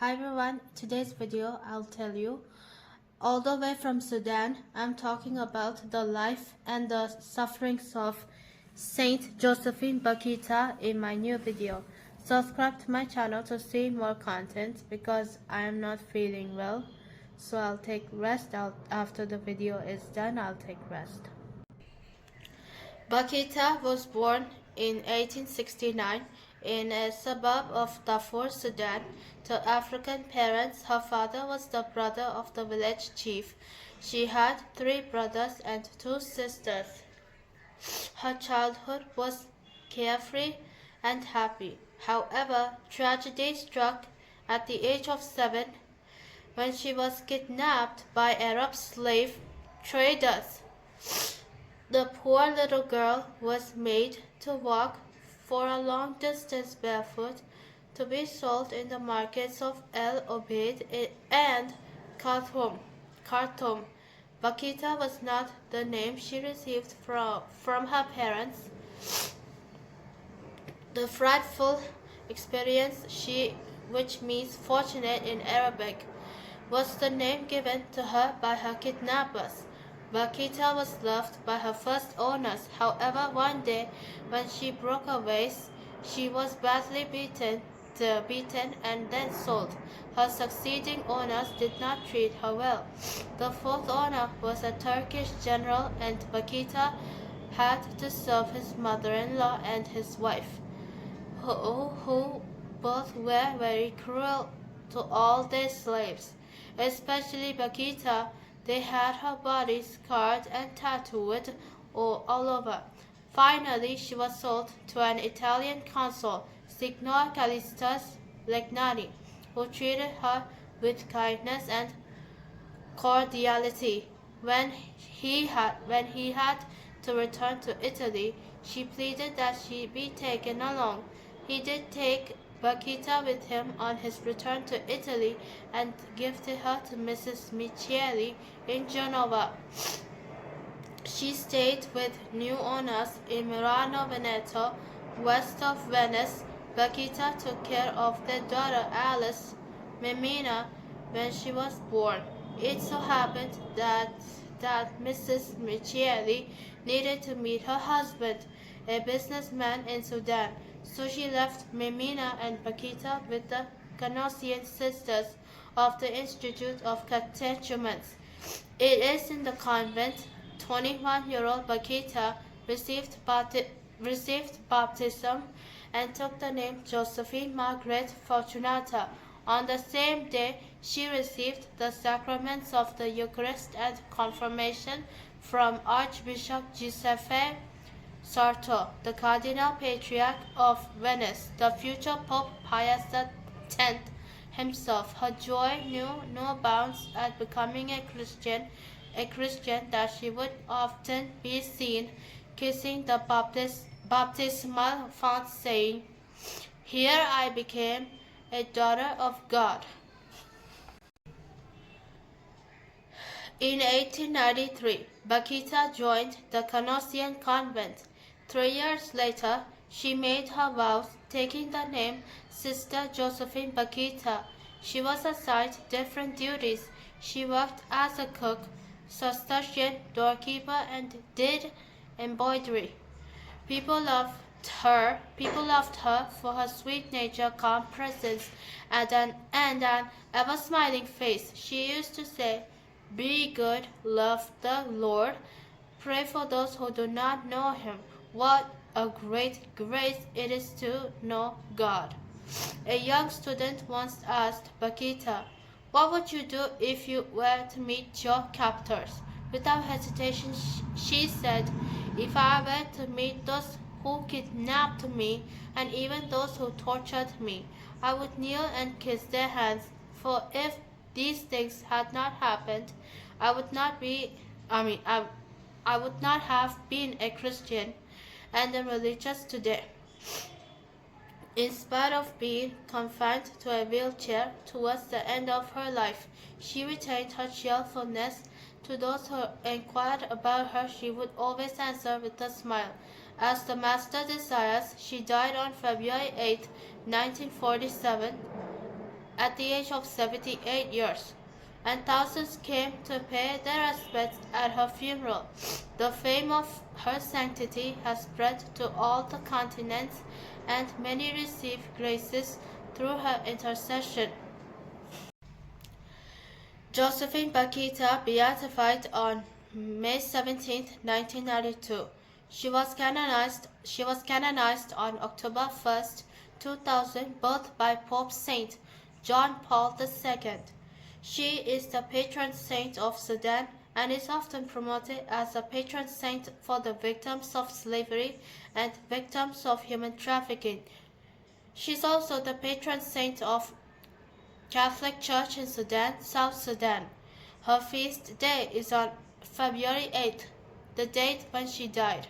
Hi everyone, today's video I'll tell you all the way from Sudan. I'm talking about the life and the sufferings of Saint Josephine Bakhita in my new video. Subscribe to my channel to see more content because I am not feeling well, so I'll take rest after the video is done. I'll take rest. Bakitha was born in 1869 in a suburb of Darfur, Sudan, to African parents. Her father was the brother of the village chief. She had 3 brothers and 2 sisters. Her childhood was carefree and happy. However, tragedy struck at the age of 7 when she was kidnapped by Arab slave traders. The poor little girl was made to walk for a long distance barefoot to be sold in the markets of El Obeid and Khartoum. Bakitha was not the name she received from her parents. The frightful experience, which means fortunate in Arabic, was the name given to her by her kidnappers. Bakitha was loved by her first owners. However, one day when she broke a vase, she was badly beaten and then sold. Her succeeding owners did not treat her well. The 4th owner was a Turkish general, and Bakitha had to serve his mother-in-law and his wife, who both were very cruel to all their slaves, especially Bakitha. They had her body scarred and tattooed all over. Finally, she was sold to an Italian consul, Signor Callisto Legnani, who treated her with kindness and cordiality. When he had to return to Italy, she pleaded that she be taken along. He did take Bakitha with him on his return to Italy and gifted her to Mrs. Micheli in Genova. She stayed with new owners in Murano Veneto, west of Venice. Bakitha took care of their daughter Alice Memina when she was born. It so happened that Mrs. Micheli needed to meet her husband, a businessman in Sudan. So she left Memina and Bakitha with the Canossian sisters of the Institute of Catechumens. It is in the convent 21-year-old Bakitha received baptism and took the name Josephine Margaret Fortunata. On the same day, she received the sacraments of the Eucharist and confirmation from Archbishop Giuseppe Sarto, the Cardinal Patriarch of Venice, the future Pope Pius X himself. Her joy knew no bounds at becoming a Christian, that she would often be seen kissing the baptismal font, saying, "Here I became a daughter of God." In 1893, Bakitha joined the Canossian convent. 3 years later, she made her vows, taking the name Sister Josephine Bakhita. She was assigned different duties. She worked as a cook, Cistercian, doorkeeper, and did embroidery. People loved her for her sweet nature, calm presence, and an ever-smiling face. She used to say, "Be good, love the Lord, pray for those who do not know Him." What a great grace it is to know God. A young student once asked Bakitha, "What would you do if you were to meet your captors?" Without hesitation, she said, "If I were to meet those who kidnapped me and even those who tortured me, I would kneel and kiss their hands, for if these things had not happened, I would not have been a Christian and a religious today." In spite of being confined to a wheelchair towards the end of her life, she retained her cheerfulness. To those who inquired about her, she would always answer with a smile, "As the Master desires." She died on February 8, 1947, at the age of 78 years, and thousands came to pay their respects at her funeral. The fame of her sanctity has spread to all the continents, and many received graces through her intercession. Josephine Bakhita, beatified on May 17, 1992. She was canonized on October 1, 2000, both by Pope Saint John Paul II. She is the patron saint of Sudan and is often promoted as a patron saint for the victims of slavery and victims of human trafficking. She is also the patron saint of Catholic Church in Sudan, South Sudan. Her feast day is on February 8th, the date when she died.